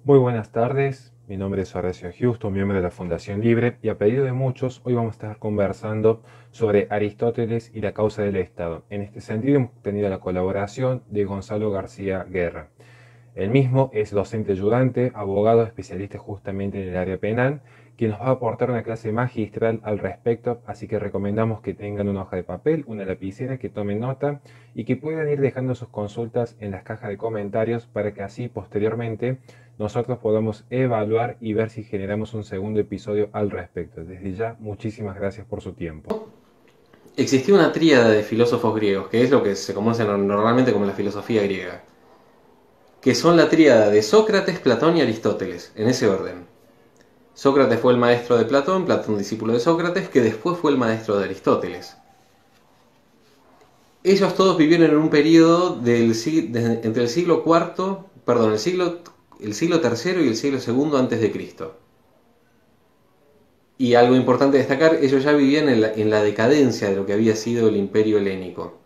Muy buenas tardes, mi nombre es Horacio Houston, miembro de la Fundación Libre, y a pedido de muchos, hoy vamos a estar conversando sobre Aristóteles y la causa del Estado. En este sentido, hemos tenido la colaboración de Gonzalo García Guerra. El mismo es docente ayudante, abogado especialista justamente en el área penal, quien nos va a aportar una clase magistral al respecto, así que recomendamos que tengan una hoja de papel, una lapicera, que tomen nota y que puedan ir dejando sus consultas en las cajas de comentarios para que así posteriormente nosotros podamos evaluar y ver si generamos un segundo episodio al respecto. Desde ya, muchísimas gracias por su tiempo. Existía una tríada de filósofos griegos, que es lo que se conoce normalmente como la filosofía griega, que son la tríada de Sócrates, Platón y Aristóteles, en ese orden. Sócrates fue el maestro de Platón, Platón discípulo de Sócrates, que después fue el maestro de Aristóteles. Ellos todos vivieron en un periodo entre el siglo IV, perdón, el siglo III y el siglo II antes de Cristo. Y algo importante destacar, ellos ya vivían en la decadencia de lo que había sido el imperio helénico.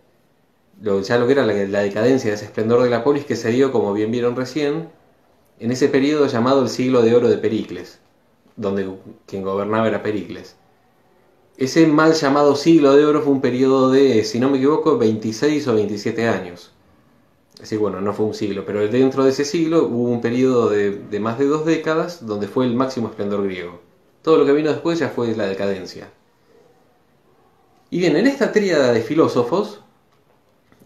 Ya lo que era la decadencia de ese esplendor de la polis que se dio, como bien vieron recién, en ese periodo llamado el siglo de oro de Pericles, donde quien gobernaba era Pericles. Ese mal llamado siglo de oro fue un periodo de, si no me equivoco, 26 o 27 años. Así bueno, no fue un siglo, pero dentro de ese siglo hubo un periodo de más de 2 décadas donde fue el máximo esplendor griego. Todo lo que vino después ya fue la decadencia. Y bien, en esta tríada de filósofos,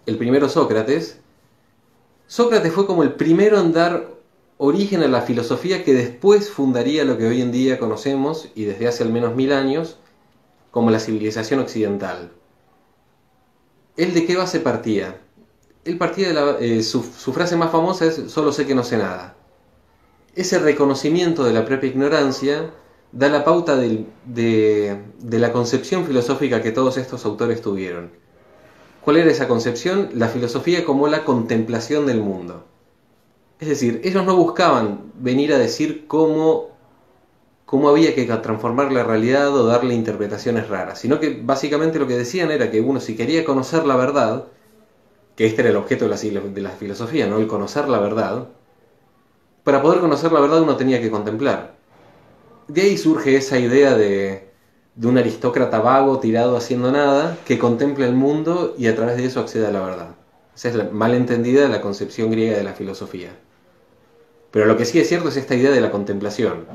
el primero Sócrates fue como el primero en dar origen a la filosofía que después fundaría lo que hoy en día conocemos, y desde hace al menos 1000 años, como la civilización occidental. ¿Él de qué base partía? Él partía su frase más famosa es "solo sé que no sé nada". Ese reconocimiento de la propia ignorancia da la pauta de la concepción filosófica que todos estos autores tuvieron. ¿Cuál era esa concepción? La filosofía como la contemplación del mundo. Es decir, ellos no buscaban venir a decir cómo había que transformar la realidad o darle interpretaciones raras, sino que básicamente lo que decían era que uno, si quería conocer la verdad, que este era el objeto de la filosofía, ¿no? El conocer la verdad, para poder conocer la verdad uno tenía que contemplar. De ahí surge esa idea de un aristócrata vago tirado haciendo nada que contempla el mundo y a través de eso accede a la verdad. Esa es la mal entendida la concepción griega de la filosofía. Pero lo que sí es cierto es esta idea de la contemplación.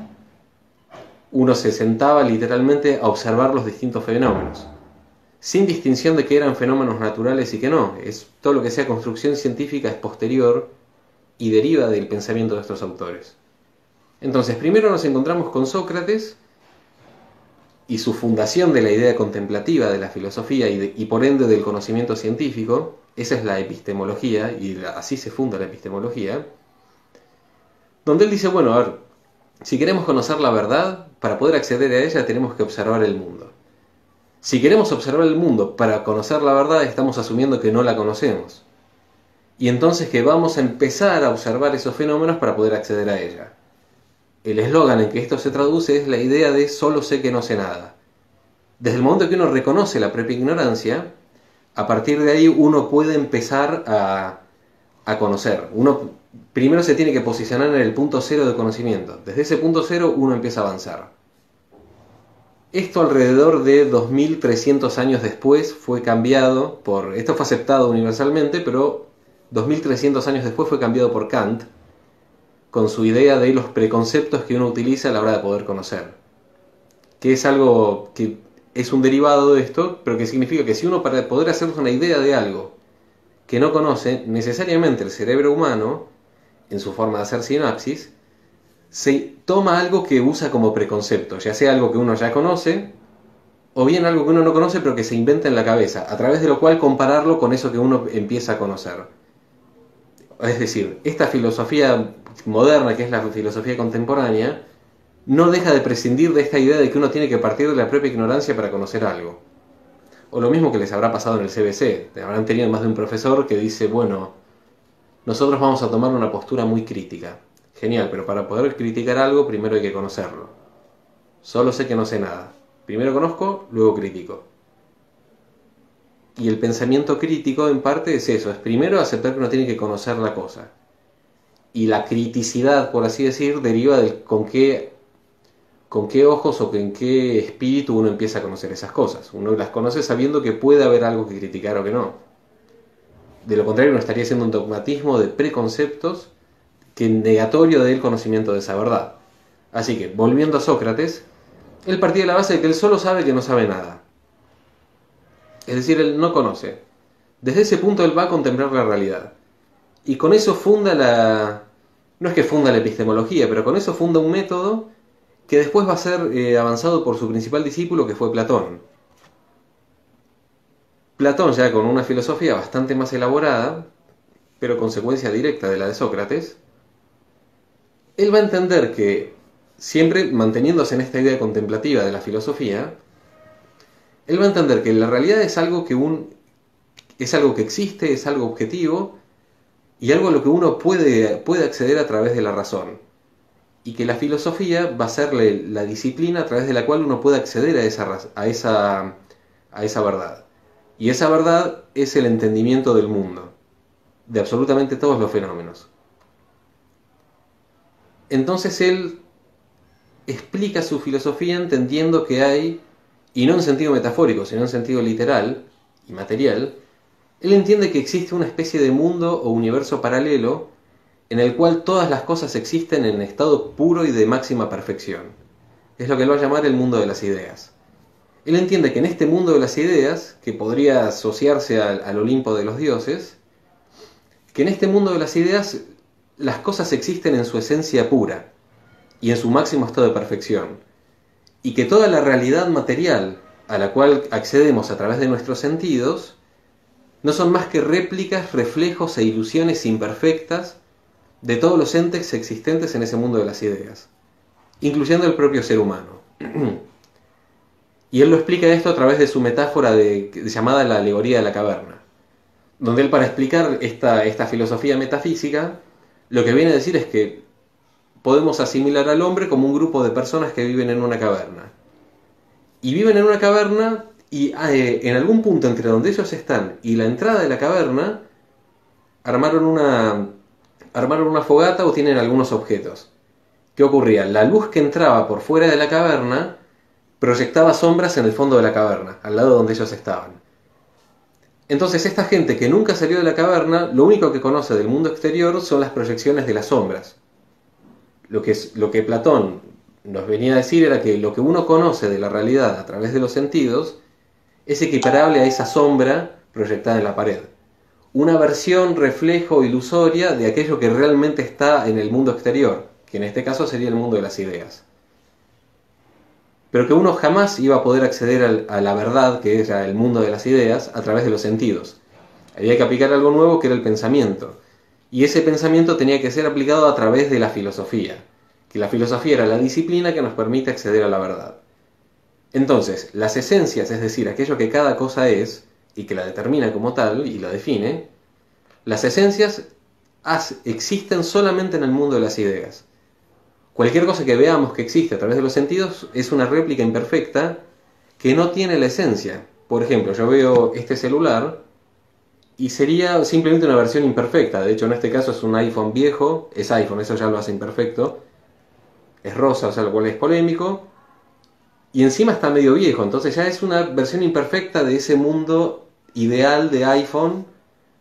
Uno se sentaba literalmente a observar los distintos fenómenos, sin distinción de que eran fenómenos naturales y que no. Todo lo que sea construcción científica es posterior y deriva del pensamiento de estos autores. Entonces, primero nos encontramos con Sócrates y su fundación de la idea contemplativa de la filosofía y por ende del conocimiento científico. Esa es la epistemología, y así se funda la epistemología, donde él dice, bueno, a ver, si queremos conocer la verdad, para poder acceder a ella tenemos que observar el mundo. Si queremos observar el mundo para conocer la verdad, estamos asumiendo que no la conocemos. Y entonces que vamos a empezar a observar esos fenómenos para poder acceder a ella. El eslogan en que esto se traduce es la idea de "solo sé que no sé nada". Desde el momento que uno reconoce la propia ignorancia, a partir de ahí uno puede empezar a conocer. Uno primero se tiene que posicionar en el punto cero de conocimiento. Desde ese punto cero uno empieza a avanzar. Esto alrededor de 2300 años después fue cambiado por... Esto fue aceptado universalmente, pero 2300 años después fue cambiado por Kant, con su idea de los preconceptos que uno utiliza a la hora de poder conocer. Que es algo que es un derivado de esto, pero que significa que si uno, para poder hacerse una idea de algo que no conoce, necesariamente el cerebro humano, en su forma de hacer sinapsis, se toma algo que usa como preconcepto, ya sea algo que uno ya conoce, o bien algo que uno no conoce pero que se inventa en la cabeza, a través de lo cual compararlo con eso que uno empieza a conocer. Es decir, esta filosofía moderna, que es la filosofía contemporánea, no deja de prescindir de esta idea de que uno tiene que partir de la propia ignorancia para conocer algo. O lo mismo que les habrá pasado en el CBC, habrán tenido más de un profesor que dice, bueno, nosotros vamos a tomar una postura muy crítica. Genial, pero para poder criticar algo primero hay que conocerlo. Solo sé que no sé nada. Primero conozco, luego critico. Y el pensamiento crítico en parte es eso, es primero aceptar que uno tiene que conocer la cosa. y la criticidad, por así decir, deriva de con qué ojos o con qué espíritu uno empieza a conocer esas cosas. Uno las conoce sabiendo que puede haber algo que criticar o que no. De lo contrario, uno estaría haciendo un dogmatismo de preconceptos que negatorio del conocimiento de esa verdad. Así que, volviendo a Sócrates, él partía de la base de que él solo sabe que no sabe nada. Es decir, él no conoce. Desde ese punto él va a contemplar la realidad. Y con eso no es que funda la epistemología, pero con eso funda un método que después va a ser avanzado por su principal discípulo, que fue Platón. Platón, ya con una filosofía bastante más elaborada, pero consecuencia directa de la de Sócrates, él va a entender que, siempre manteniéndose en esta idea contemplativa de la filosofía, él va a entender que la realidad es algo es algo que existe, es algo objetivo, y algo a lo que uno puede acceder a través de la razón. Y que la filosofía va a ser la disciplina a través de la cual uno puede acceder a esa verdad. Y esa verdad es el entendimiento del mundo, de absolutamente todos los fenómenos. Entonces él explica su filosofía entendiendo que hay, y no en sentido metafórico, sino en sentido literal y material, él entiende que existe una especie de mundo o universo paralelo en el cual todas las cosas existen en estado puro y de máxima perfección. Es lo que él va a llamar el mundo de las ideas. Él entiende que en este mundo de las ideas, que podría asociarse al Olimpo de los dioses, que en este mundo de las ideas las cosas existen en su esencia pura y en su máximo estado de perfección, y que toda la realidad material a la cual accedemos a través de nuestros sentidos no son más que réplicas, reflejos e ilusiones imperfectas de todos los entes existentes en ese mundo de las ideas, incluyendo el propio ser humano. Y él lo explica esto a través de su metáfora llamada la alegoría de la caverna, donde él, para explicar esta filosofía metafísica, lo que viene a decir es que podemos asimilar al hombre como un grupo de personas que viven en una caverna. Y viven en una caverna y en algún punto entre donde ellos están y la entrada de la caverna armaron una fogata o tienen algunos objetos. ¿Qué ocurría? La luz que entraba por fuera de la caverna proyectaba sombras en el fondo de la caverna, al lado donde ellos estaban. Entonces esta gente que nunca salió de la caverna, lo único que conoce del mundo exterior son las proyecciones de las sombras. Lo que Platón nos venía a decir era que lo que uno conoce de la realidad a través de los sentidos es equiparable a esa sombra proyectada en la pared. Una versión, reflejo, ilusoria de aquello que realmente está en el mundo exterior, que en este caso sería el mundo de las ideas. Pero que uno jamás iba a poder acceder a la verdad, que era el mundo de las ideas, a través de los sentidos. Había que aplicar algo nuevo, que era el pensamiento. Y ese pensamiento tenía que ser aplicado a través de la filosofía, que la filosofía era la disciplina que nos permite acceder a la verdad. Entonces, las esencias, es decir, aquello que cada cosa es, y que la determina como tal, y la define, las esencias existen solamente en el mundo de las ideas. Cualquier cosa que veamos que existe a través de los sentidos es una réplica imperfecta que no tiene la esencia. Por ejemplo, yo veo este celular y sería simplemente una versión imperfecta. De hecho, en este caso es un iPhone viejo, es iPhone, eso ya lo hace imperfecto. Es rosa, o sea, lo cual es polémico. Y encima está medio viejo, entonces ya es una versión imperfecta de ese mundo ideal de iPhone,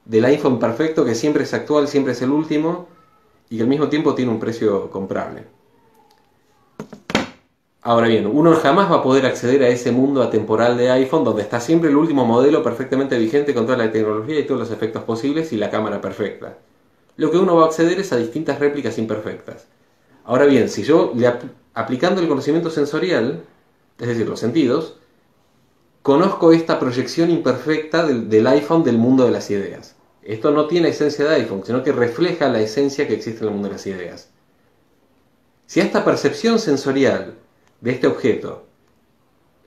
del iPhone perfecto que siempre es actual, siempre es el último y que al mismo tiempo tiene un precio comprable. Ahora bien, uno jamás va a poder acceder a ese mundo atemporal de iPhone donde está siempre el último modelo perfectamente vigente con toda la tecnología y todos los efectos posibles y la cámara perfecta. Lo que uno va a acceder es a distintas réplicas imperfectas. Ahora bien, si yo, aplicando el conocimiento sensorial, es decir, los sentidos, conozco esta proyección imperfecta del iPhone del mundo de las ideas. Esto no tiene esencia de iPhone, sino que refleja la esencia que existe en el mundo de las ideas. Si a esta percepción sensorial de este objeto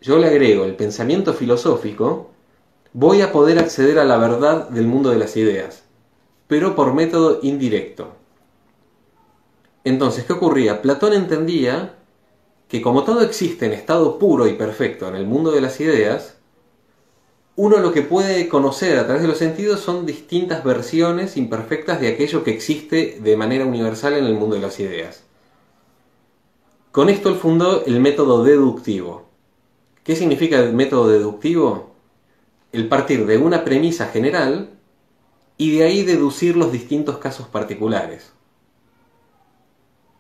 yo le agrego el pensamiento filosófico, voy a poder acceder a la verdad del mundo de las ideas, pero por método indirecto. Entonces, ¿qué ocurría? Platón entendía que como todo existe en estado puro y perfecto en el mundo de las ideas, uno lo que puede conocer a través de los sentidos son distintas versiones imperfectas de aquello que existe de manera universal en el mundo de las ideas. Con esto él fundó el método deductivo. ¿Qué significa el método deductivo? El partir de una premisa general y de ahí deducir los distintos casos particulares.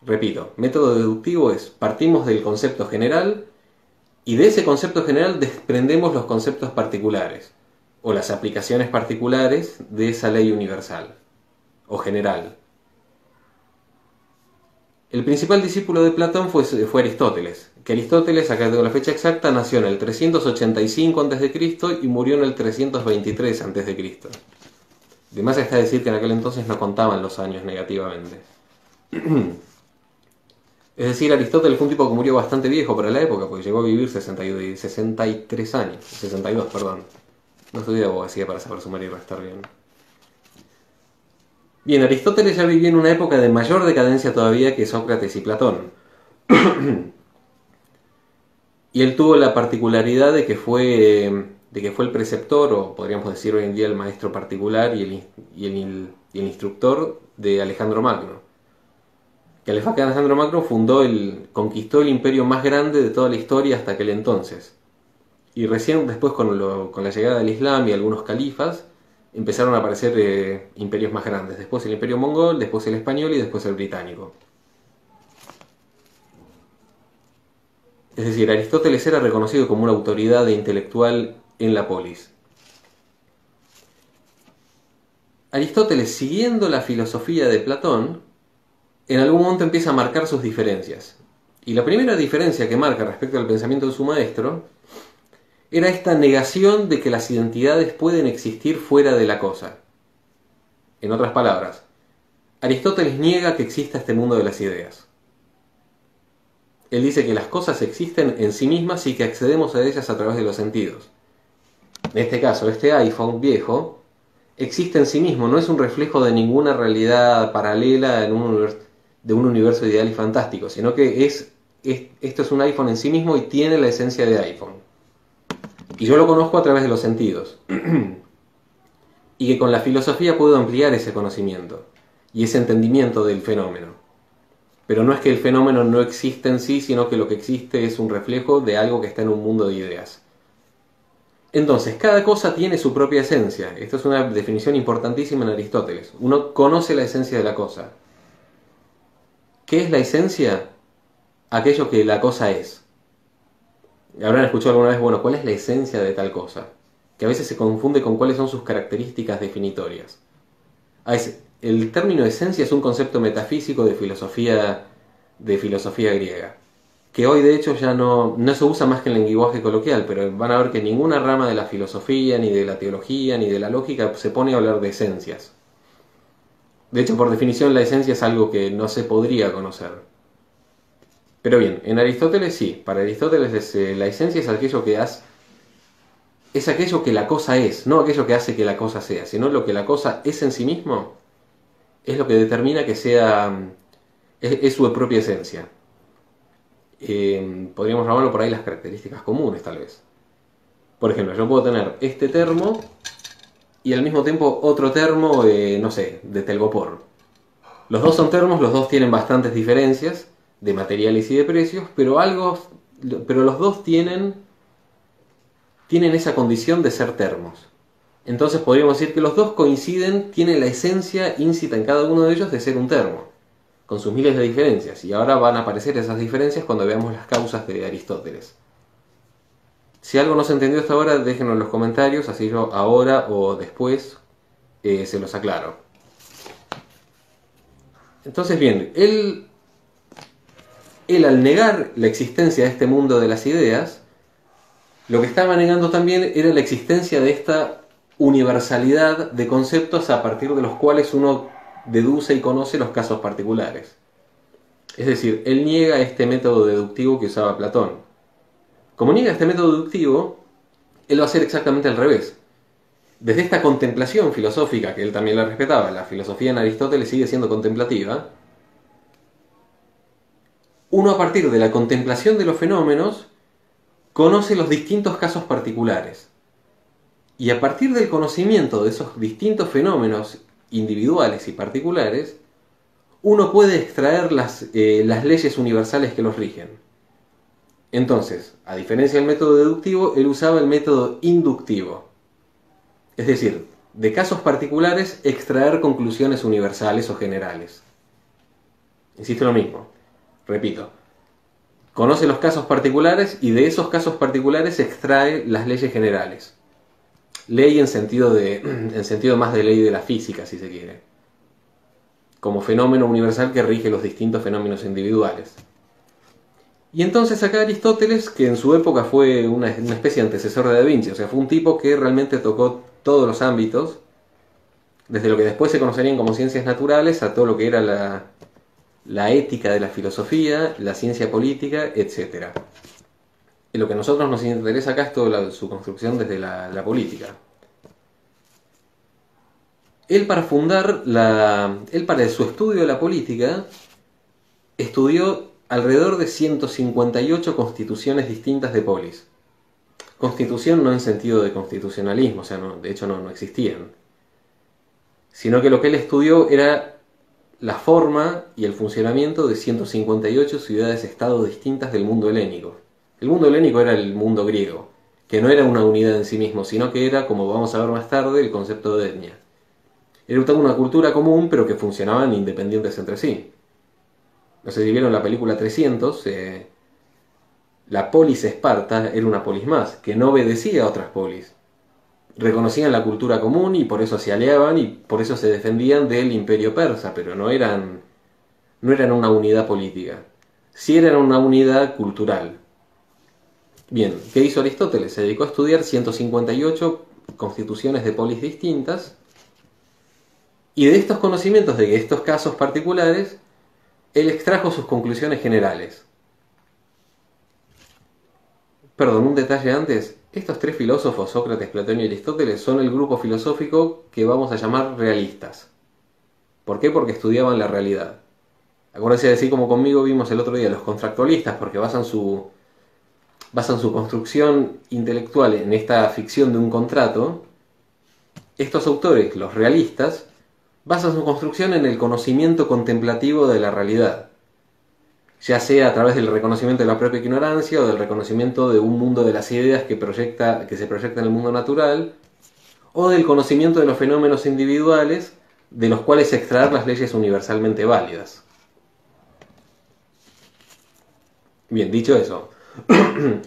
Repito, método deductivo es, partimos del concepto general y de ese concepto general desprendemos los conceptos particulares o las aplicaciones particulares de esa ley universal o general. El principal discípulo de Platón fue Aristóteles, que Aristóteles, acá tengo la fecha exacta, nació en el 385 a.C. y murió en el 323 a.C. De más está decir que en aquel entonces no contaban los años negativamente. Es decir, Aristóteles fue un tipo que murió bastante viejo para la época, porque llegó a vivir 63 años, 62, perdón. No estudié abogacía para saber sumar y restar bien. Bien, Aristóteles ya vivió en una época de mayor decadencia todavía que Sócrates y Platón. Y él tuvo la particularidad de que fue el preceptor, o podríamos decir hoy en día el maestro particular y el instructor de Alejandro Magno. Que Alejandro Magno conquistó el imperio más grande de toda la historia hasta aquel entonces. Y recién después con la llegada del Islam y algunos califas, empezaron a aparecer imperios más grandes. Después el imperio mongol, después el español y después el británico. Es decir, Aristóteles era reconocido como una autoridad intelectual en la polis. Aristóteles, siguiendo la filosofía de Platón, en algún momento empieza a marcar sus diferencias. Y la primera diferencia que marca respecto al pensamiento de su maestro era esta negación de que las identidades pueden existir fuera de la cosa. En otras palabras, Aristóteles niega que exista este mundo de las ideas. Él dice que las cosas existen en sí mismas y que accedemos a ellas a través de los sentidos. En este caso, este iPhone viejo existe en sí mismo, no es un reflejo de ninguna realidad paralela de un universo ideal y fantástico, sino que esto es un iPhone en sí mismo y tiene la esencia de iPhone. Y yo lo conozco a través de los sentidos. Y que con la filosofía puedo ampliar ese conocimiento y ese entendimiento del fenómeno. Pero no es que el fenómeno no existe en sí, sino que lo que existe es un reflejo de algo que está en un mundo de ideas. Entonces, cada cosa tiene su propia esencia. Esta es una definición importantísima en Aristóteles. Uno conoce la esencia de la cosa. ¿Qué es la esencia? Aquello que la cosa es. Habrán escuchado alguna vez, bueno, ¿cuál es la esencia de tal cosa? Que a veces se confunde con cuáles son sus características definitorias. A veces, el término esencia es un concepto metafísico de filosofía griega, que hoy de hecho ya no se usa más que en el lenguaje coloquial, pero van a ver que ninguna rama de la filosofía, ni de la teología, ni de la lógica se pone a hablar de esencias. De hecho, por definición, la esencia es algo que no se podría conocer. Pero bien, en Aristóteles sí, para Aristóteles la esencia es aquello que es aquello que la cosa es, no aquello que hace que la cosa sea, sino lo que la cosa es en sí mismo, es lo que determina que sea, es su propia esencia. Podríamos llamarlo por ahí las características comunes, tal vez. Por ejemplo, yo puedo tener este termo y al mismo tiempo otro termo, no sé, de telgopor. Los dos son termos, los dos tienen bastantes diferencias de materiales y de precios, pero los dos tienen esa condición de ser termos. Entonces podríamos decir que los dos coinciden, tienen la esencia íncita en cada uno de ellos de ser un termo, con sus miles de diferencias. Y ahora van a aparecer esas diferencias cuando veamos las causas de Aristóteles. Si algo no se entendió hasta ahora, déjenlo en los comentarios, así yo ahora o después se los aclaro. Entonces bien, él al negar la existencia de este mundo de las ideas, lo que estaba negando también era la existencia de esta universalidad de conceptos a partir de los cuales uno deduce y conoce los casos particulares. Es decir, él niega este método deductivo que usaba Platón. Como niega este método deductivo, él va a hacer exactamente al revés. Desde esta contemplación filosófica, que él también la respetaba, la filosofía en Aristóteles sigue siendo contemplativa, uno a partir de la contemplación de los fenómenos conoce los distintos casos particulares. Y a partir del conocimiento de esos distintos fenómenos individuales y particulares, uno puede extraer las leyes universales que los rigen. Entonces, a diferencia del método deductivo, él usaba el método inductivo. Es decir, de casos particulares extraer conclusiones universales o generales. Insisto lo mismo, repito, conoce los casos particulares y de esos casos particulares extrae las leyes generales. Ley en sentido más de ley de la física, si se quiere, como fenómeno universal que rige los distintos fenómenos individuales. Y entonces acá Aristóteles, que en su época fue una especie de antecesor de Da Vinci, o sea, fue un tipo que realmente tocó todos los ámbitos, desde lo que después se conocerían como ciencias naturales a todo lo que era la ética de la filosofía, la ciencia política, etc. Y lo que a nosotros nos interesa acá es toda su construcción desde la política. Él para su estudio de la política, estudió alrededor de 158 constituciones distintas de polis. Constitución no en sentido de constitucionalismo, o sea, de hecho no existían. Sino que lo que él estudió era la forma y el funcionamiento de 158 ciudades-estado distintas del mundo helénico. El mundo helénico era el mundo griego, que no era una unidad en sí mismo, sino que era, como vamos a ver más tarde, el concepto de etnia. Era una cultura común, pero que funcionaban independientes entre sí. No sé si vieron la película 300, la polis Esparta era una polis más, que no obedecía a otras polis. Reconocían la cultura común y por eso se aliaban y por eso se defendían del imperio persa, pero no eran una unidad política. Sí eran una unidad cultural. Bien, ¿qué hizo Aristóteles? Se dedicó a estudiar 158 constituciones de polis distintas y de estos conocimientos de estos casos particulares, él extrajo sus conclusiones generales. Perdón, un detalle antes. Estos tres filósofos, Sócrates, Platón y Aristóteles, son el grupo filosófico que vamos a llamar realistas. ¿Por qué? Porque estudiaban la realidad. Acuérdense de decir como conmigo vimos el otro día, los contractualistas, porque basan su construcción intelectual en esta ficción de un contrato. Estos autores, los realistas, basan su construcción en el conocimiento contemplativo de la realidad, ya sea a través del reconocimiento de la propia ignorancia o del reconocimiento de un mundo de las ideas que se proyecta en el mundo natural, o del conocimiento de los fenómenos individuales de los cuales extraer las leyes universalmente válidas. Bien, dicho eso,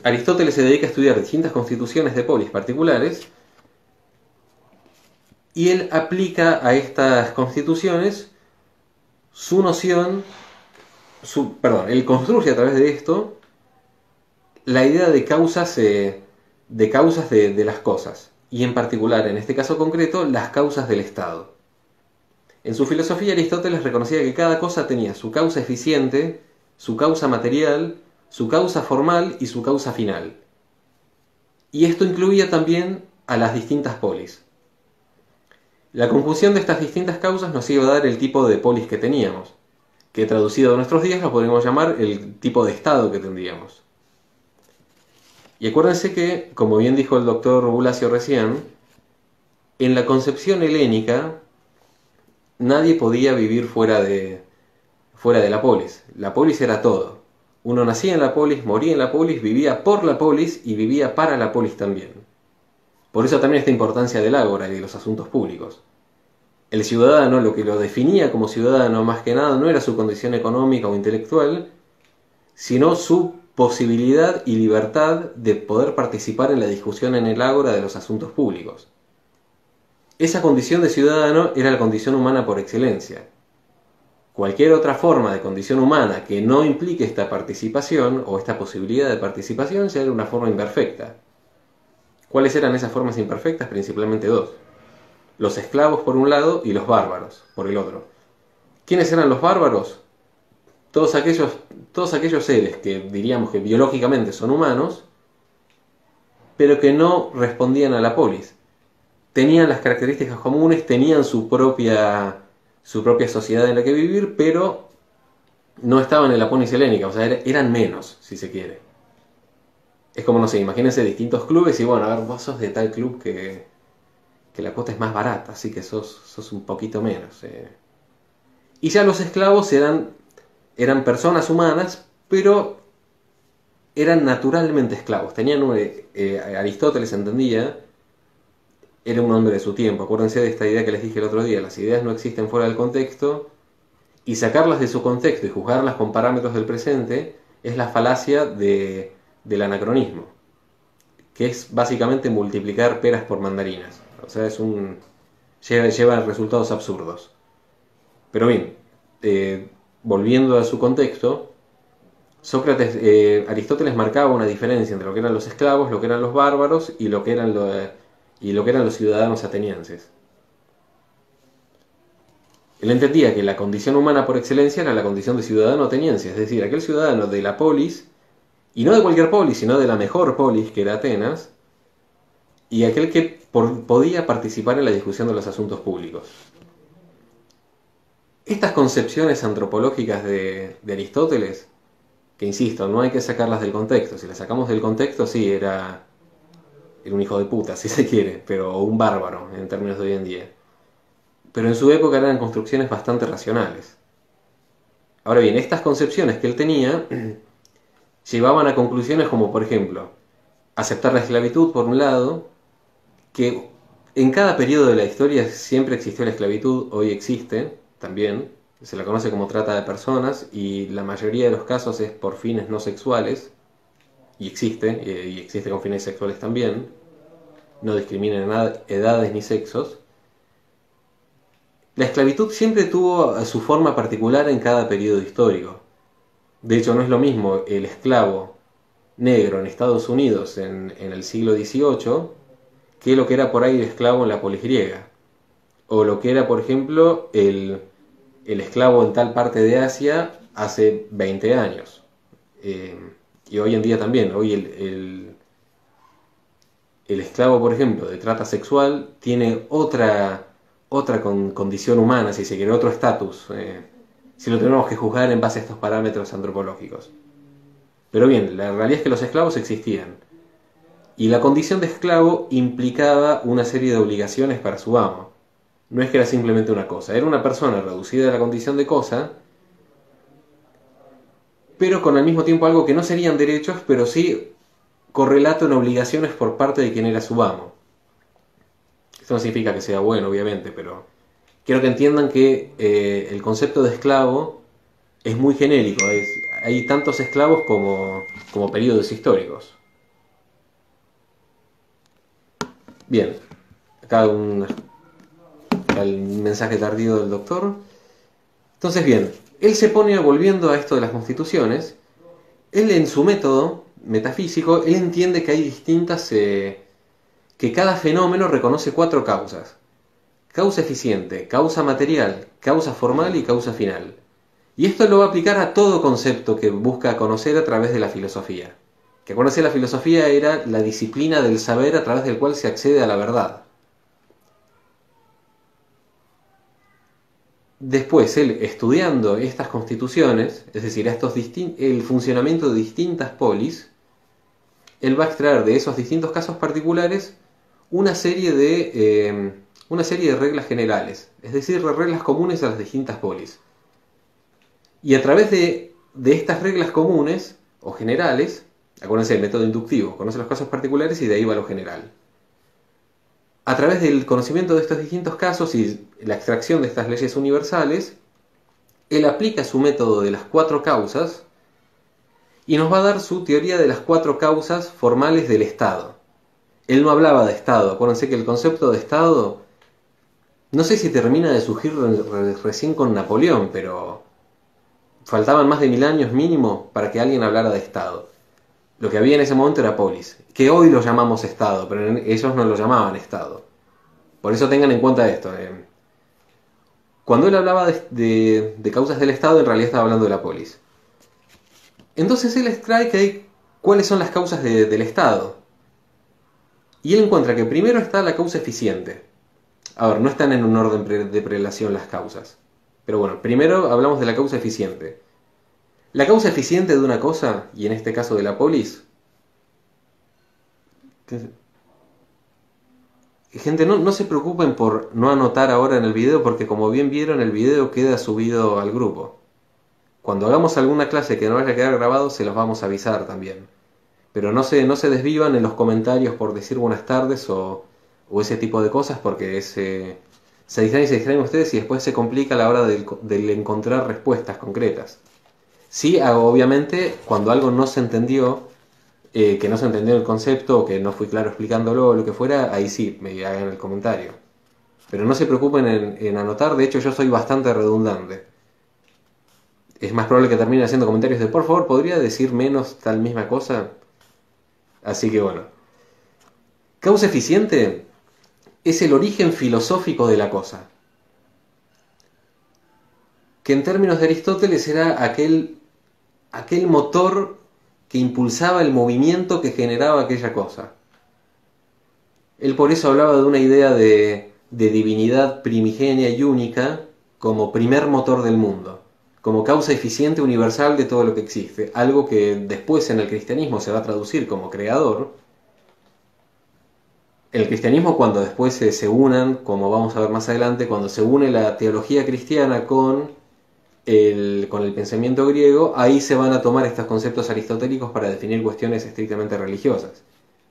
Aristóteles se dedica a estudiar distintas constituciones de polis particulares y él aplica a estas constituciones su noción, él construye a través de esto la idea de causas de las cosas, y en particular, en este caso concreto, las causas del Estado. En su filosofía Aristóteles reconocía que cada cosa tenía su causa eficiente, su causa material, su causa formal y su causa final. Y esto incluía también a las distintas polis. La conjunción de estas distintas causas nos iba a dar el tipo de polis que teníamos, que traducido a nuestros días lo podríamos llamar el tipo de Estado que tendríamos. Y acuérdense que, como bien dijo el doctor Bulacio recién, en la concepción helénica nadie podía vivir fuera de la polis. La polis era todo. Uno nacía en la polis, moría en la polis, vivía por la polis y vivía para la polis también. Por eso también esta importancia del ágora y de los asuntos públicos. El ciudadano, lo que lo definía como ciudadano más que nada, no era su condición económica o intelectual, sino su posibilidad y libertad de poder participar en la discusión en el ágora de los asuntos públicos. Esa condición de ciudadano era la condición humana por excelencia. Cualquier otra forma de condición humana que no implique esta participación o esta posibilidad de participación ya era una forma imperfecta. ¿Cuáles eran esas formas imperfectas? Principalmente dos. Los esclavos por un lado y los bárbaros por el otro. ¿Quiénes eran los bárbaros? Todos aquellos seres que diríamos que biológicamente son humanos, pero que no respondían a la polis. Tenían las características comunes, tenían su propia sociedad en la que vivir, pero no estaban en la polis helénica, o sea, eran menos, si se quiere. Es como, no sé, imagínense distintos clubes y bueno, a ver, vos sos de tal club que que la cuota es más barata, así que sos un poquito menos. Y ya los esclavos eran personas humanas, pero eran naturalmente esclavos. Aristóteles entendía, era un hombre de su tiempo. Acuérdense de esta idea que les dije el otro día: las ideas no existen fuera del contexto, y sacarlas de su contexto y juzgarlas con parámetros del presente es la falacia del anacronismo, que es básicamente multiplicar peras por mandarinas. O sea, lleva resultados absurdos. Pero bien, volviendo a su contexto, Aristóteles marcaba una diferencia entre lo que eran los esclavos, lo que eran los bárbaros y lo que eran los ciudadanos atenienses. Él entendía que la condición humana por excelencia era la condición de ciudadano ateniense, es decir, aquel ciudadano de la polis, y no de cualquier polis, sino de la mejor polis, que era Atenas, y aquel que podía participar en la discusión de los asuntos públicos. Estas concepciones antropológicas de Aristóteles, que insisto, no hay que sacarlas del contexto. Si las sacamos del contexto, sí, era un hijo de puta, si se quiere, pero un bárbaro en términos de hoy en día. Pero en su época eran construcciones bastante racionales. Ahora bien, estas concepciones que él tenía llevaban a conclusiones como, por ejemplo, aceptar la esclavitud por un lado, que en cada periodo de la historia siempre existió la esclavitud, hoy existe también, se la conoce como trata de personas, y la mayoría de los casos es por fines no sexuales, y existe con fines sexuales también, no discrimina en edades ni sexos. La esclavitud siempre tuvo su forma particular en cada periodo histórico. De hecho, no es lo mismo el esclavo negro en Estados Unidos en el siglo XVIII que lo que era por ahí el esclavo en la polis griega. O lo que era, por ejemplo, el esclavo en tal parte de Asia hace 20 años. Y hoy en día también. Hoy el esclavo, por ejemplo, de trata sexual tiene otra condición humana, si se quiere, otro estatus, si lo tenemos que juzgar en base a estos parámetros antropológicos. Pero bien, la realidad es que los esclavos existían. Y la condición de esclavo implicaba una serie de obligaciones para su amo. No es que era simplemente una cosa, era una persona reducida a la condición de cosa, pero con al mismo tiempo algo que no serían derechos, pero sí correlato en obligaciones por parte de quien era su amo. Esto no significa que sea bueno, obviamente, pero quiero que entiendan que el concepto de esclavo es muy genérico. Hay tantos esclavos como periodos históricos. Bien, acá el mensaje tardío del doctor. Entonces, bien, él se pone, volviendo a esto de las constituciones, él en su método metafísico, él entiende que hay que cada fenómeno reconoce 4 causas: causa eficiente, causa material, causa formal y causa final. Y esto lo va a aplicar a todo concepto que busca conocer a través de la filosofía. Que acuérdense, la filosofía era la disciplina del saber a través del cual se accede a la verdad. Después, él estudiando estas constituciones, es decir, el funcionamiento de distintas polis, él va a extraer de esos distintos casos particulares una serie de reglas generales, es decir, reglas comunes a las distintas polis. Y a través de estas reglas comunes o generales, acuérdense del método inductivo, conoce los casos particulares y de ahí va lo general. A través del conocimiento de estos distintos casos y la extracción de estas leyes universales, él aplica su método de las 4 causas y nos va a dar su teoría de las 4 causas formales del Estado. Él no hablaba de Estado. Acuérdense que el concepto de Estado, no sé si termina de surgir recién con Napoleón, pero faltaban más de 1000 años mínimo para que alguien hablara de Estado. Lo que había en ese momento era polis, que hoy lo llamamos Estado, pero ellos no lo llamaban Estado. Por eso tengan en cuenta esto. Cuando él hablaba de causas del Estado, en realidad estaba hablando de la polis. Entonces él extrae cuáles son las causas del Estado. Y él encuentra que primero está la causa eficiente. A ver, no están en un orden de prelación las causas. Pero bueno, primero hablamos de la causa eficiente. La causa eficiente de una cosa, y en este caso de la polis, gente, no se preocupen por no anotar ahora en el video, porque como bien vieron, el video queda subido al grupo. Cuando hagamos alguna clase que no vaya a quedar grabado, se los vamos a avisar también. Pero no se desvivan en los comentarios por decir buenas tardes o ese tipo de cosas, porque se distraen ustedes y después se complica a la hora del encontrar respuestas concretas. Sí, obviamente, cuando algo no se entendió, que no se entendió el concepto o que no fui claro explicándolo o lo que fuera, ahí sí, me hagan el comentario. Pero no se preocupen en anotar, de hecho yo soy bastante redundante. Es más probable que termine haciendo comentarios de por favor, ¿podría decir menos tal misma cosa? Así que bueno. Causa eficiente es el origen filosófico de la cosa, que en términos de Aristóteles era aquel motor que impulsaba el movimiento que generaba aquella cosa. Él por eso hablaba de una idea de divinidad primigenia y única como primer motor del mundo, como causa eficiente universal de todo lo que existe, algo que después en el cristianismo se va a traducir como creador. El cristianismo, cuando después se unan, como vamos a ver más adelante, cuando se une la teología cristiana con el pensamiento griego, ahí se van a tomar estos conceptos aristotélicos para definir cuestiones estrictamente religiosas,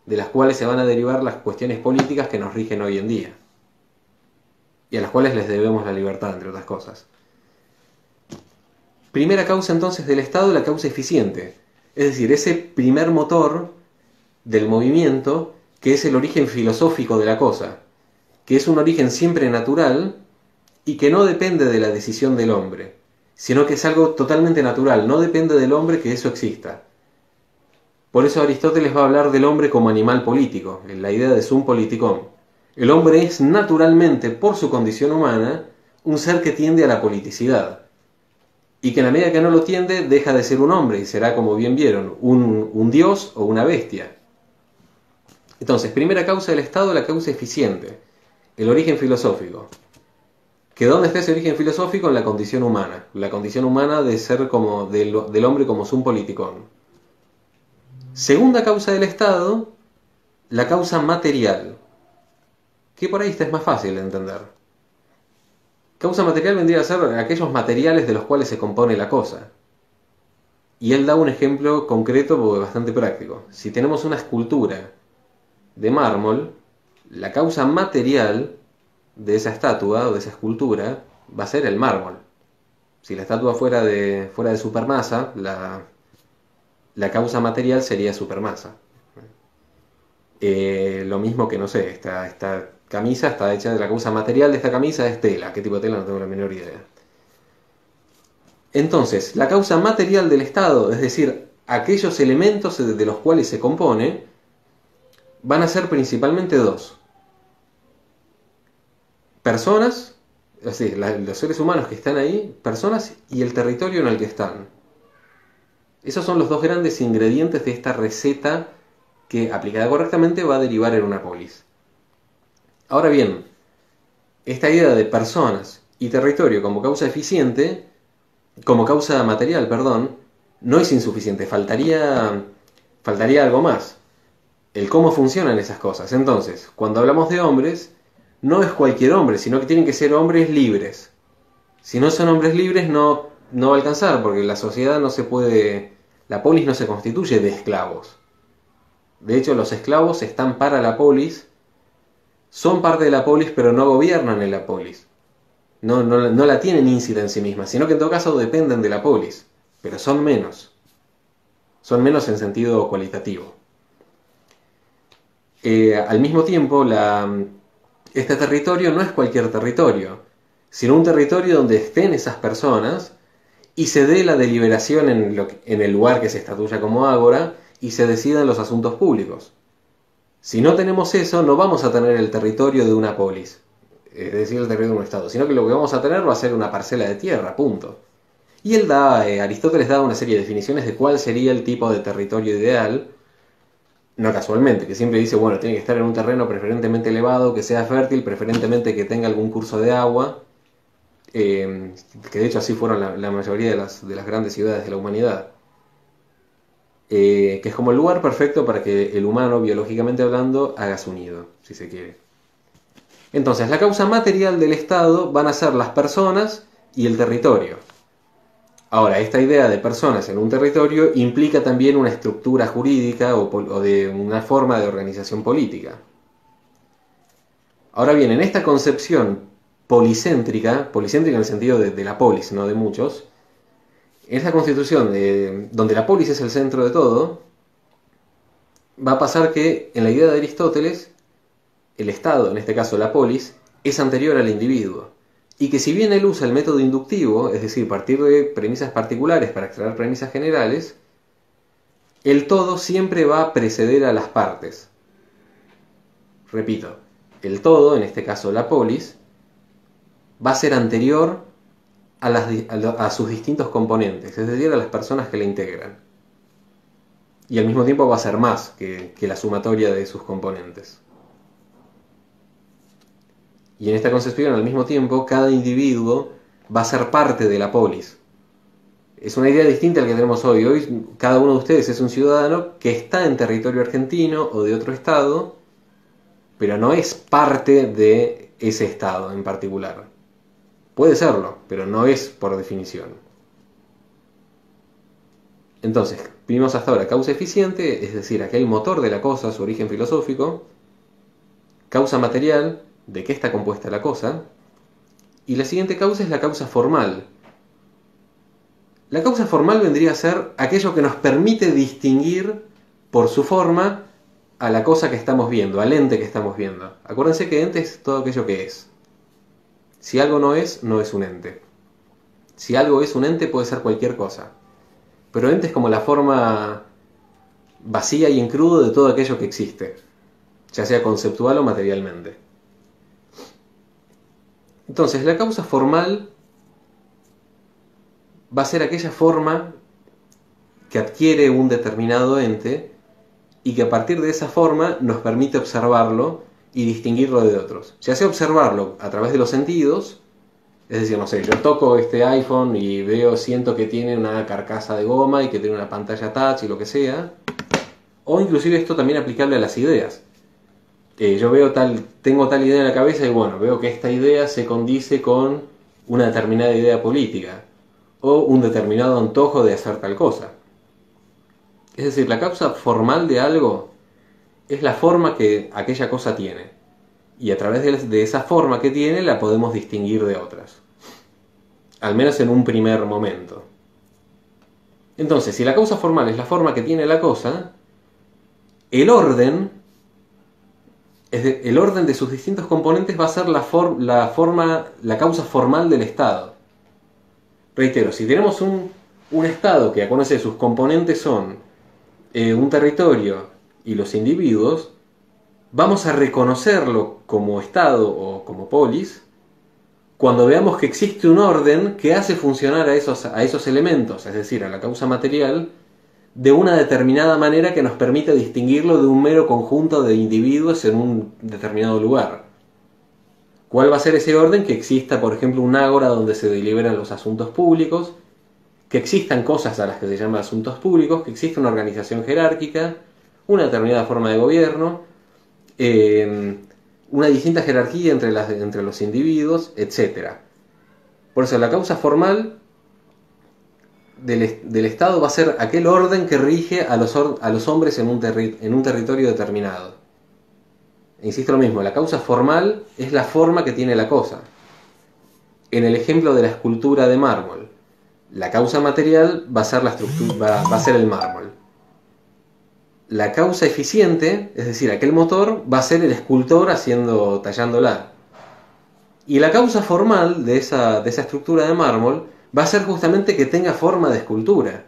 de las cuales se van a derivar las cuestiones políticas que nos rigen hoy en día, y a las cuales les debemos la libertad, entre otras cosas. Primera causa entonces del Estado, la causa eficiente, es decir, ese primer motor del movimiento que es el origen filosófico de la cosa, que es un origen siempre natural y que no depende de la decisión del hombre, sino que es algo totalmente natural, no depende del hombre que eso exista. Por eso Aristóteles va a hablar del hombre como animal político, en la idea de sum politikon. El hombre es naturalmente, por su condición humana, un ser que tiende a la politicidad, y que en la medida que no lo tiende, deja de ser un hombre y será, como bien vieron, un dios o una bestia. Entonces, primera causa del Estado, la causa eficiente, el origen filosófico. ¿Que dónde está ese origen filosófico? En la condición humana de ser como del hombre como sum politikon. Segunda causa del Estado, la causa material, que por ahí esta es más fácil de entender. Causa material vendría a ser aquellos materiales de los cuales se compone la cosa. Y él da un ejemplo concreto porque bastante práctico. Si tenemos una escultura de mármol, la causa material de esa estatua o de esa escultura va a ser el mármol. Si la estatua fuera de supermasa, la causa material sería supermasa. Lo mismo que, no sé, esta camisa está hecha de la causa material de esta camisa es tela. ¿Qué tipo de tela? No tengo la menor idea. Entonces, la causa material del Estado, es decir, aquellos elementos de los cuales se compone, van a ser principalmente dos. Personas, es decir, los seres humanos que están ahí, personas y el territorio en el que están. Esos son los dos grandes ingredientes de esta receta que, aplicada correctamente, va a derivar en una polis. Ahora bien, esta idea de personas y territorio como causa eficiente, como causa material, perdón, no es insuficiente, faltaría algo más. El cómo funcionan esas cosas. Entonces, cuando hablamos de hombres, no es cualquier hombre, sino que tienen que ser hombres libres. Si no son hombres libres, no va a alcanzar, porque la sociedad no se puede, la polis no se constituye de esclavos. De hecho, los esclavos están para la polis, son parte de la polis, pero no gobiernan en la polis. No la tienen íncida en sí misma, sino que en todo caso dependen de la polis, pero son menos. Son menos en sentido cualitativo. Al mismo tiempo, este territorio no es cualquier territorio, sino un territorio donde estén esas personas y se dé la deliberación en el lugar que se estatuya como ágora y se decidan los asuntos públicos. Si no tenemos eso, no vamos a tener el territorio de una polis, es decir, el territorio de un estado, sino que lo que vamos a tener va a ser una parcela de tierra, punto. Y Aristóteles da una serie de definiciones de cuál sería el tipo de territorio ideal, no casualmente, que siempre dice, bueno, tiene que estar en un terreno preferentemente elevado, que sea fértil, preferentemente que tenga algún curso de agua, que de hecho así fueron la mayoría de las grandes ciudades de la humanidad. Que es como el lugar perfecto para que el humano, biológicamente hablando, haga su nido, si se quiere. Entonces, la causa material del Estado van a ser las personas y el territorio. Ahora, esta idea de personas en un territorio implica también una estructura jurídica o de una forma de organización política. Ahora bien, en esta concepción policéntrica en el sentido de la polis, no de muchos, en esta constitución donde la polis es el centro de todo, va a pasar que en la idea de Aristóteles, el Estado, en este caso la polis, es anterior al individuo. Y que si bien él usa el método inductivo, es decir, partir de premisas particulares para extraer premisas generales, el todo siempre va a preceder a las partes. Repito, el todo, en este caso la polis, va a ser anterior a sus distintos componentes, es decir, a las personas que la integran. Y al mismo tiempo va a ser más que la sumatoria de sus componentes. Y en esta concepción, al mismo tiempo, cada individuo va a ser parte de la polis. Es una idea distinta a la que tenemos hoy. Hoy cada uno de ustedes es un ciudadano que está en territorio argentino o de otro estado, pero no es parte de ese estado en particular. Puede serlo, pero no es por definición. Entonces, vimos hasta ahora causa eficiente, es decir, aquel motor de la cosa, su origen filosófico, causa material, de qué está compuesta la cosa, y la siguiente causa es la causa formal. La causa formal vendría a ser aquello que nos permite distinguir por su forma a la cosa que estamos viendo, al ente que estamos viendo. Acuérdense que ente es todo aquello que es. Si algo no es un ente. Si algo es un ente puede ser cualquier cosa. Pero ente es como la forma vacía y en crudo de todo aquello que existe, ya sea conceptual o materialmente. Entonces, la causa formal va a ser aquella forma que adquiere un determinado ente y que a partir de esa forma nos permite observarlo y distinguirlo de otros. Ya sea observarlo a través de los sentidos, es decir, no sé, yo toco este iPhone y siento que tiene una carcasa de goma y que tiene una pantalla touch y lo que sea, o inclusive esto también aplicable a las ideas. Yo tengo tal idea en la cabeza y bueno, veo que esta idea se condice con una determinada idea política o un determinado antojo de hacer tal cosa. Es decir, la causa formal de algo es la forma que aquella cosa tiene y a través de esa forma que tiene la podemos distinguir de otras, al menos en un primer momento. Entonces, si la causa formal es la forma que tiene la cosa, el orden de sus distintos componentes va a ser la causa formal del Estado. Reitero, si tenemos un Estado que conoce sus componentes son un territorio y los individuos, vamos a reconocerlo como Estado o como polis cuando veamos que existe un orden que hace funcionar a esos elementos, es decir, a la causa material, de una determinada manera que nos permite distinguirlo de un mero conjunto de individuos en un determinado lugar. ¿Cuál va a ser ese orden? Que exista, por ejemplo, un ágora donde se deliberan los asuntos públicos, que existan cosas a las que se llaman asuntos públicos, que exista una organización jerárquica, una determinada forma de gobierno, una distinta jerarquía entre los individuos, etc. Por eso la causa formal del Estado va a ser aquel orden que rige a los hombres en un territorio determinado. E insisto lo mismo, la causa formal es la forma que tiene la cosa. En el ejemplo de la escultura de mármol, la causa material va a ser la estructura, va a ser el mármol. La causa eficiente, es decir, aquel motor, va a ser el escultor tallándola. Y la causa formal de esa estructura de mármol va a ser justamente que tenga forma de escultura.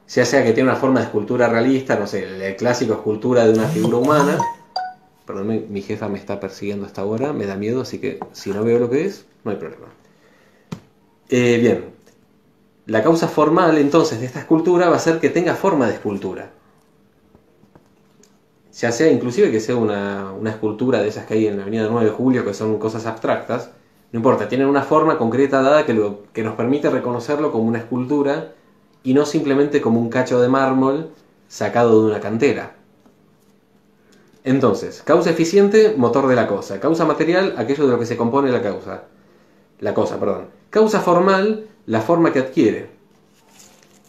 Ya sea que tenga una forma de escultura realista, no sé, el clásico escultura de una figura humana. Perdón, mi jefa me está persiguiendo hasta ahora, me da miedo, así que si no veo lo que es, no hay problema. Bien, la causa formal entonces de esta escultura va a ser que tenga forma de escultura. Ya sea inclusive que sea una escultura de esas que hay en la avenida 9 de Julio, que son cosas abstractas, no importa, tienen una forma concreta dada que nos permite reconocerlo como una escultura y no simplemente como un cacho de mármol sacado de una cantera. Entonces, causa eficiente, motor de la cosa. Causa material, aquello de lo que se compone la causa. La cosa, perdón. Causa formal, la forma que adquiere.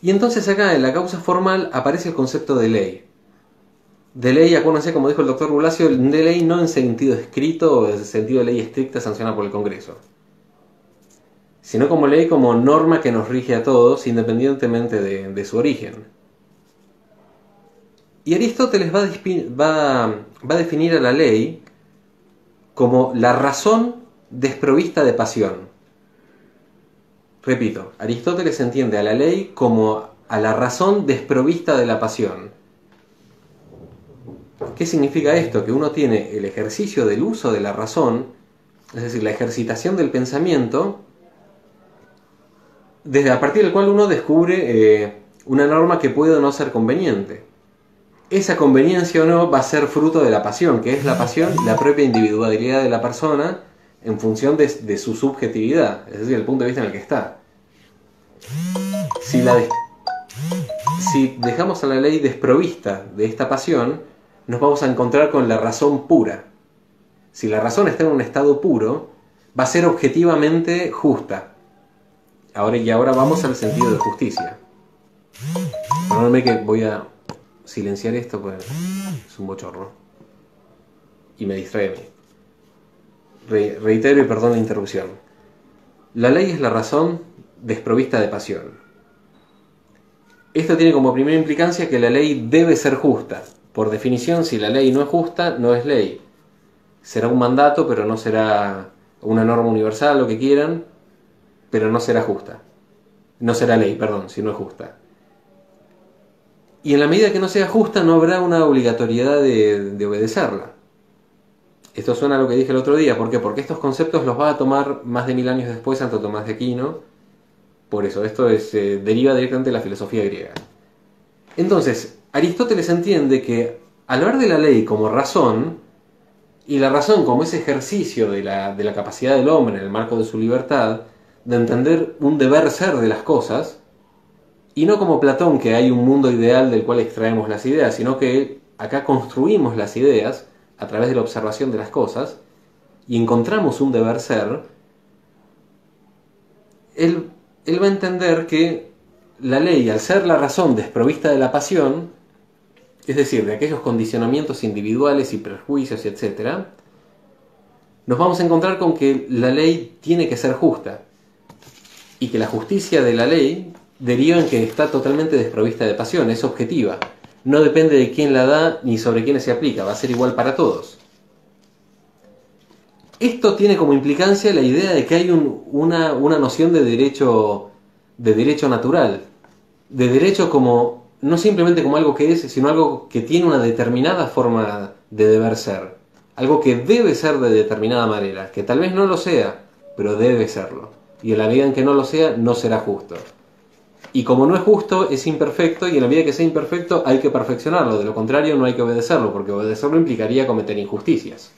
Y entonces acá en la causa formal aparece el concepto de ley. De ley, acuérdense, como dijo el doctor Bulacio, de ley no en sentido escrito o en sentido de ley estricta sancionada por el Congreso, sino como ley, como norma que nos rige a todos, independientemente de su origen. Y Aristóteles va a definir a la ley como la razón desprovista de pasión. Repito, Aristóteles entiende a la ley como a la razón desprovista de la pasión. ¿Qué significa esto? Que uno tiene el ejercicio del uso de la razón, es decir, la ejercitación del pensamiento, desde a partir del cual uno descubre una norma que puede o no ser conveniente. Esa conveniencia o no va a ser fruto de la pasión, que es la pasión, la propia individualidad de la persona en función de su subjetividad, es decir, el punto de vista en el que está. Si dejamos a la ley desprovista de esta pasión, nos vamos a encontrar con la razón pura. Si la razón está en un estado puro, va a ser objetivamente justa. Ahora vamos al sentido de justicia. Perdóname que voy a silenciar esto, pues es un bochorno. Y me distrae a mí. Reitero y perdón la interrupción. La ley es la razón desprovista de pasión. Esto tiene como primera implicancia que la ley debe ser justa. Por definición, si la ley no es justa, no es ley. Será un mandato, pero no será una norma universal, lo que quieran, pero no será justa. No será ley, perdón, si no es justa. Y en la medida que no sea justa, no habrá una obligatoriedad de obedecerla. Esto suena a lo que dije el otro día. ¿Por qué? Porque estos conceptos los va a tomar más de 1000 años después Santo Tomás de Aquino. Por eso, esto deriva directamente de la filosofía griega. Entonces, Aristóteles entiende que al hablar de la ley como razón, y la razón como ese ejercicio de la capacidad del hombre en el marco de su libertad, de entender un deber ser de las cosas, y no como Platón, que hay un mundo ideal del cual extraemos las ideas, sino que acá construimos las ideas a través de la observación de las cosas, y encontramos un deber ser, él va a entender que la ley, al ser la razón desprovista de la pasión, es decir, de aquellos condicionamientos individuales y prejuicios, etc., nos vamos a encontrar con que la ley tiene que ser justa, y que la justicia de la ley deriva en que está totalmente desprovista de pasión, es objetiva, no depende de quién la da ni sobre quiénes se aplica, va a ser igual para todos. Esto tiene como implicancia la idea de que hay una noción de derecho natural, de derecho como no simplemente como algo que es, sino algo que tiene una determinada forma de deber ser, algo que debe ser de determinada manera, que tal vez no lo sea, pero debe serlo, y en la medida en que no lo sea, no será justo. Y como no es justo, es imperfecto, y en la medida que sea imperfecto hay que perfeccionarlo, de lo contrario no hay que obedecerlo, porque obedecerlo implicaría cometer injusticias.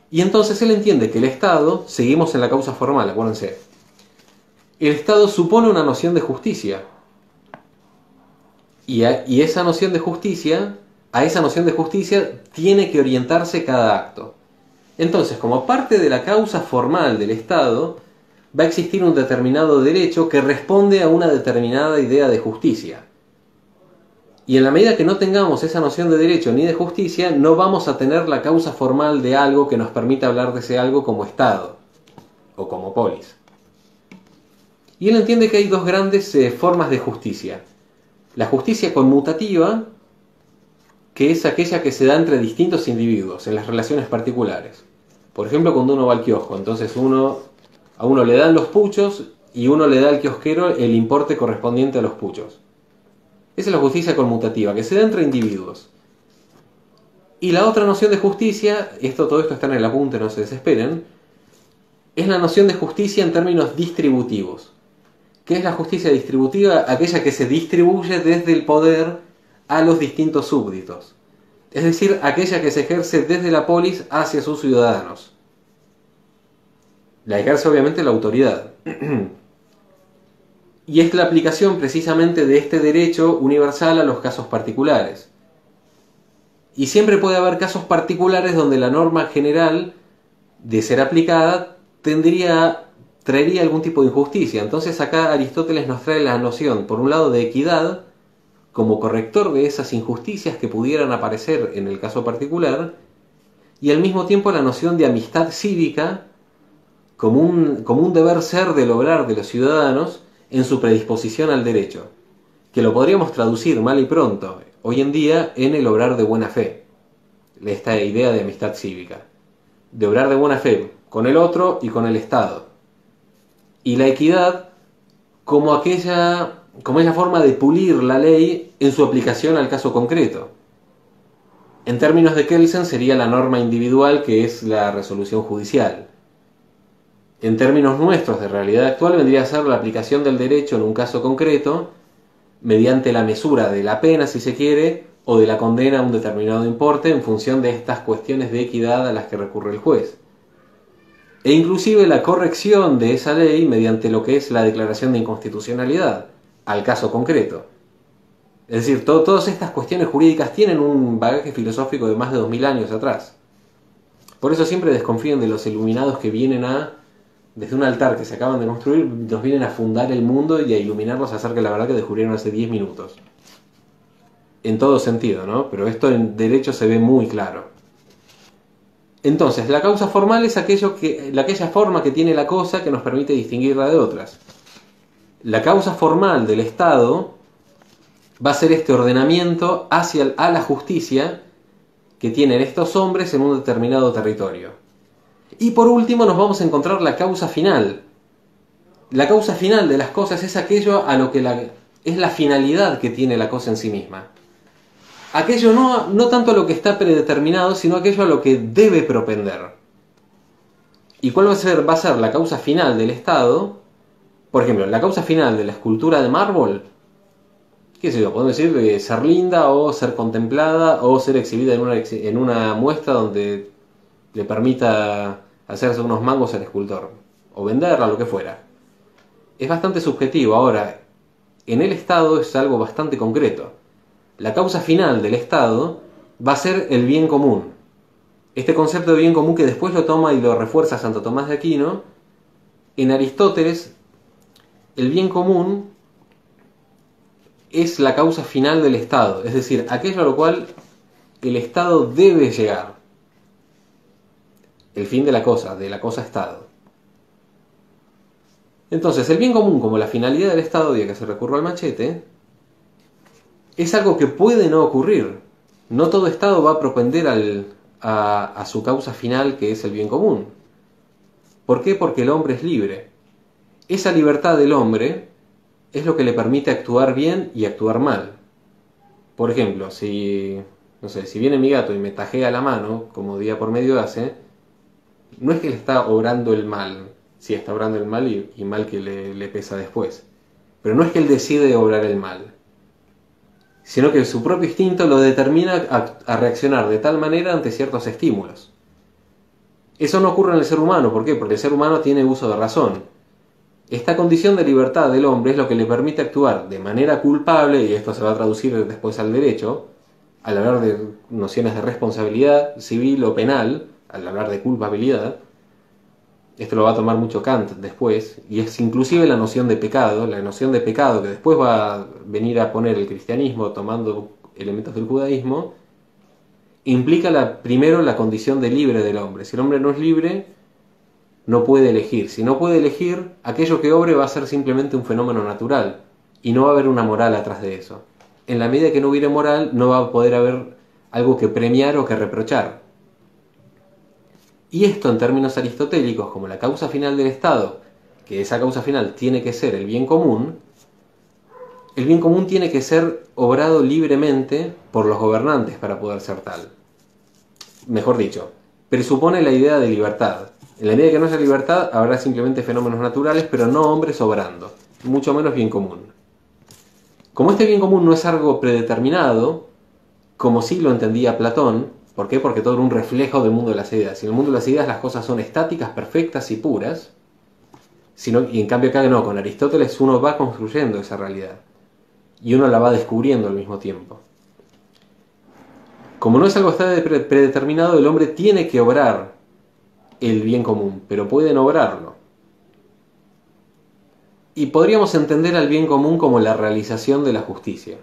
Y entonces él entiende que el Estado, seguimos en la causa formal, acuérdense, el Estado supone una noción de justicia, y esa noción de justicia, a esa noción de justicia tiene que orientarse cada acto. Entonces, como parte de la causa formal del Estado, va a existir un determinado derecho que responde a una determinada idea de justicia. Y en la medida que no tengamos esa noción de derecho ni de justicia, no vamos a tener la causa formal de algo que nos permita hablar de ese algo como Estado o como polis. Y él entiende que hay dos grandes formas de justicia. La justicia conmutativa, que es aquella que se da entre distintos individuos en las relaciones particulares. Por ejemplo, cuando uno va al kiosco, entonces a uno le dan los puchos y uno le da al kiosquero el importe correspondiente a los puchos. Esa es la justicia conmutativa, que se da entre individuos. Y la otra noción de justicia, todo esto está en el apunte, no se desesperen, es la noción de justicia en términos distributivos. ¿Qué es la justicia distributiva? Aquella que se distribuye desde el poder a los distintos súbditos. Es decir, aquella que se ejerce desde la polis hacia sus ciudadanos. La ejerce obviamente la autoridad. Y es la aplicación precisamente de este derecho universal a los casos particulares. Y siempre puede haber casos particulares donde la norma general, de ser aplicada, traería algún tipo de injusticia. Entonces acá Aristóteles nos trae la noción, por un lado, de equidad, como corrector de esas injusticias que pudieran aparecer en el caso particular, y al mismo tiempo la noción de amistad cívica como un deber ser del obrar de los ciudadanos en su predisposición al derecho, que lo podríamos traducir mal y pronto hoy en día en el obrar de buena fe, esta idea de amistad cívica, de obrar de buena fe con el otro y con el Estado, y la equidad como esa forma de pulir la ley en su aplicación al caso concreto. En términos de Kelsen sería la norma individual, que es la resolución judicial. En términos nuestros de realidad actual vendría a ser la aplicación del derecho en un caso concreto mediante la mesura de la pena, si se quiere, o de la condena a un determinado importe en función de estas cuestiones de equidad a las que recurre el juez. E inclusive la corrección de esa ley mediante lo que es la declaración de inconstitucionalidad al caso concreto. Es decir, todas estas cuestiones jurídicas tienen un bagaje filosófico de más de 2000 años atrás. Por eso siempre desconfíen de los iluminados que vienen desde un altar que se acaban de construir, nos vienen a fundar el mundo y a iluminarnos acerca de la verdad que descubrieron hace 10 minutos. En todo sentido, ¿no? Pero esto en derecho se ve muy claro. Entonces, la causa formal es aquella forma que tiene la cosa que nos permite distinguirla de otras. La causa formal del Estado va a ser este ordenamiento a la justicia que tienen estos hombres en un determinado territorio. Y por último nos vamos a encontrar la causa final. La causa final de las cosas es aquello a lo que es la finalidad que tiene la cosa en sí misma. Aquello no tanto a lo que está predeterminado, sino aquello a lo que debe propender. ¿Y cuál va a ser la causa final del Estado? Por ejemplo, la causa final de la escultura de mármol, qué sé yo, podemos decir ser linda o ser contemplada o ser exhibida en una muestra donde le permita hacerse unos mangos al escultor o venderla, lo que fuera. Es bastante subjetivo. Ahora, en el Estado es algo bastante concreto. La causa final del Estado va a ser el bien común. Este concepto de bien común que después lo toma y lo refuerza Santo Tomás de Aquino, en Aristóteles, el bien común es la causa final del Estado, es decir, aquello a lo cual el Estado debe llegar. El fin de la cosa Estado. Entonces, el bien común como la finalidad del Estado, ya que se recurre al machete, es algo que puede no ocurrir. No todo Estado va a propender a su causa final, que es el bien común. ¿Por qué? Porque el hombre es libre. Esa libertad del hombre es lo que le permite actuar bien y actuar mal. Por ejemplo, si viene mi gato y me tajea la mano, como día por medio hace, no es que le está obrando el mal, sí está obrando el mal y mal que le pesa después, pero no es que él decide obrar el mal, sino que su propio instinto lo determina a reaccionar de tal manera ante ciertos estímulos. Eso no ocurre en el ser humano. ¿Por qué? Porque el ser humano tiene uso de razón. Esta condición de libertad del hombre es lo que le permite actuar de manera culpable, y esto se va a traducir después al derecho, al hablar de nociones de responsabilidad civil o penal, al hablar de culpabilidad. Esto lo va a tomar mucho Kant después, y es inclusive la noción de pecado que después va a venir a poner el cristianismo tomando elementos del judaísmo, implica primero la condición de libre del hombre. Si el hombre no es libre, no puede elegir. Si no puede elegir, aquello que obre va a ser simplemente un fenómeno natural, y no va a haber una moral atrás de eso. En la medida que no hubiere moral, no va a poder haber algo que premiar o que reprochar. Y esto en términos aristotélicos, como la causa final del Estado, que esa causa final tiene que ser el bien común tiene que ser obrado libremente por los gobernantes para poder ser tal. Mejor dicho, presupone la idea de libertad. En la medida que no haya libertad, habrá simplemente fenómenos naturales, pero no hombres obrando, mucho menos bien común. Como este bien común no es algo predeterminado, como sí lo entendía Platón, ¿por qué? Porque todo era un reflejo del mundo de las ideas. En el mundo de las ideas las cosas son estáticas, perfectas y puras, y en cambio acá no, con Aristóteles uno va construyendo esa realidad, y uno la va descubriendo al mismo tiempo. Como no es algo que está predeterminado, el hombre tiene que obrar el bien común, pero puede no obrarlo. Y podríamos entender al bien común como la realización de la justicia,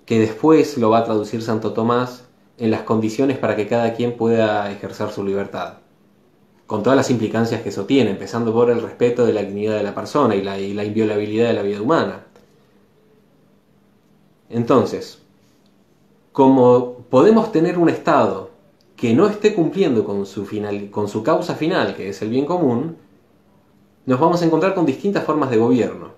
que después lo va a traducir Santo Tomás en las condiciones para que cada quien pueda ejercer su libertad, con todas las implicancias que eso tiene, empezando por el respeto de la dignidad de la persona y la inviolabilidad de la vida humana. Entonces, como podemos tener un Estado que no esté cumpliendo con su causa final, que es el bien común, nos vamos a encontrar con distintas formas de gobierno,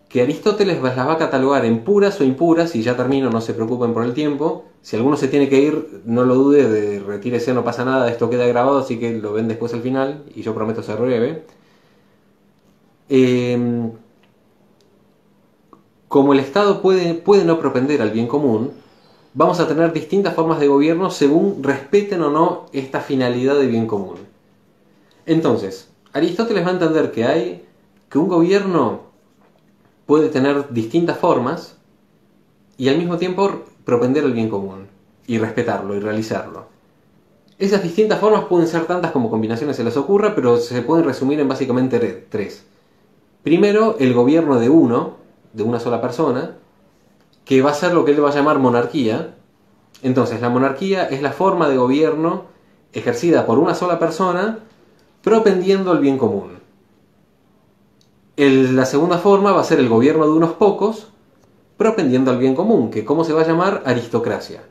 que Aristóteles las va a catalogar en puras o impuras, y ya termino, no se preocupen por el tiempo. Si alguno se tiene que ir, no lo dude, retírese, no pasa nada, esto queda grabado, así que lo ven después al final, y yo prometo ser breve. Como el Estado puede no propender al bien común, vamos a tener distintas formas de gobierno según respeten o no esta finalidad de bien común. Entonces, Aristóteles va a entender que un gobierno puede tener distintas formas y al mismo tiempo propender al bien común y respetarlo y realizarlo. Esas distintas formas pueden ser tantas como combinaciones se les ocurra, pero se pueden resumir en básicamente tres. Primero, el gobierno de una sola persona, que va a ser lo que él va a llamar monarquía. Entonces, la monarquía es la forma de gobierno ejercida por una sola persona, propendiendo al bien común. La segunda forma va a ser el gobierno de unos pocos, propendiendo al bien común, que ¿cómo se va a llamar? Aristocracia.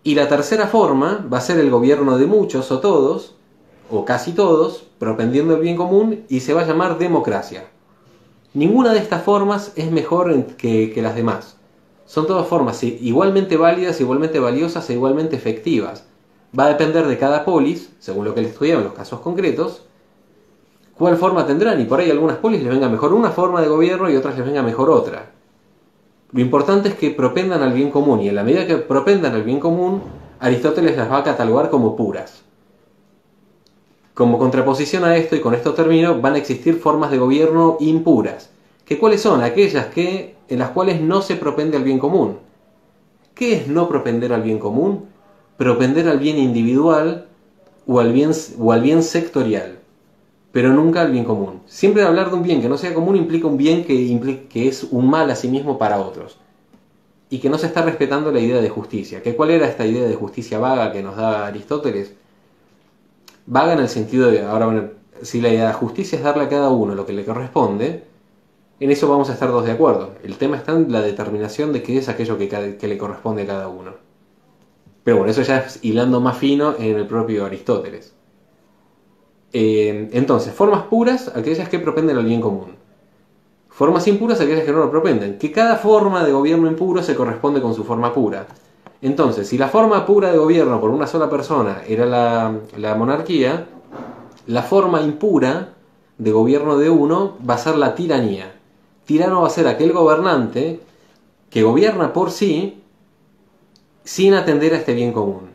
Y la tercera forma va a ser el gobierno de muchos o todos, o casi todos, propendiendo al bien común, y se va a llamar democracia. Ninguna de estas formas es mejor que las demás. Son todas formas igualmente válidas, igualmente valiosas e igualmente efectivas. Va a depender de cada polis, según lo que él estudiaba en los casos concretos, cuál forma tendrán, y por ahí a algunas polis les venga mejor una forma de gobierno y otras les venga mejor otra. Lo importante es que propendan al bien común, y en la medida que propendan al bien común, Aristóteles las va a catalogar como puras. Como contraposición a esto, y con esto termino, van a existir formas de gobierno impuras. ¿Que cuáles son? Aquellas en las cuales no se propende al bien común. ¿Qué es no propender al bien común? Propender al bien individual o al bien sectorial, pero nunca al bien común. Siempre hablar de un bien que no sea común implica un bien que es un mal a sí mismo para otros, y que no se está respetando la idea de justicia. ¿Cuál era esta idea de justicia vaga que nos da Aristóteles? Vaga en el sentido de, ahora bueno, si la justicia es darle a cada uno lo que le corresponde, en eso vamos a estar todos de acuerdo. El tema está en la determinación de qué es aquello que le corresponde a cada uno. Pero bueno, eso ya es hilando más fino en el propio Aristóteles. Entonces, formas puras, aquellas que propenden al bien común. Formas impuras, aquellas que no lo propenden. Que cada forma de gobierno impuro se corresponde con su forma pura. Entonces, si la forma pura de gobierno por una sola persona era la monarquía, la forma impura de gobierno de uno va a ser la tiranía. Tirano va a ser aquel gobernante que gobierna por sí sin atender a este bien común.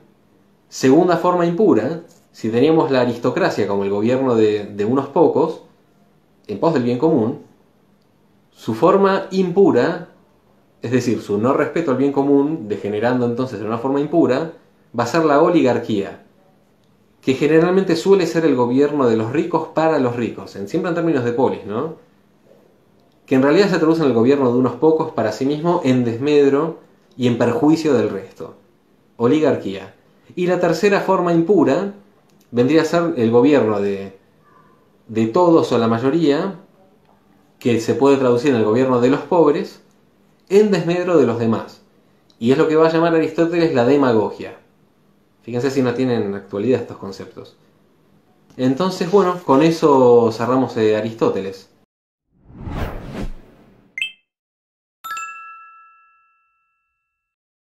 Segunda forma impura, si teníamos la aristocracia como el gobierno de unos pocos, en pos del bien común, su forma impura, es decir, su no respeto al bien común, degenerando entonces en una forma impura, va a ser la oligarquía, que generalmente suele ser el gobierno de los ricos para los ricos, siempre en términos de polis, ¿no? Que en realidad se traduce en el gobierno de unos pocos para sí mismo en desmedro y en perjuicio del resto. Oligarquía. Y la tercera forma impura vendría a ser el gobierno de todos o la mayoría, que se puede traducir en el gobierno de los pobres, en desmedro de los demás. Y es lo que va a llamar Aristóteles la demagogia. Fíjense si no tienen actualidad estos conceptos. Entonces, bueno, con eso cerramos Aristóteles.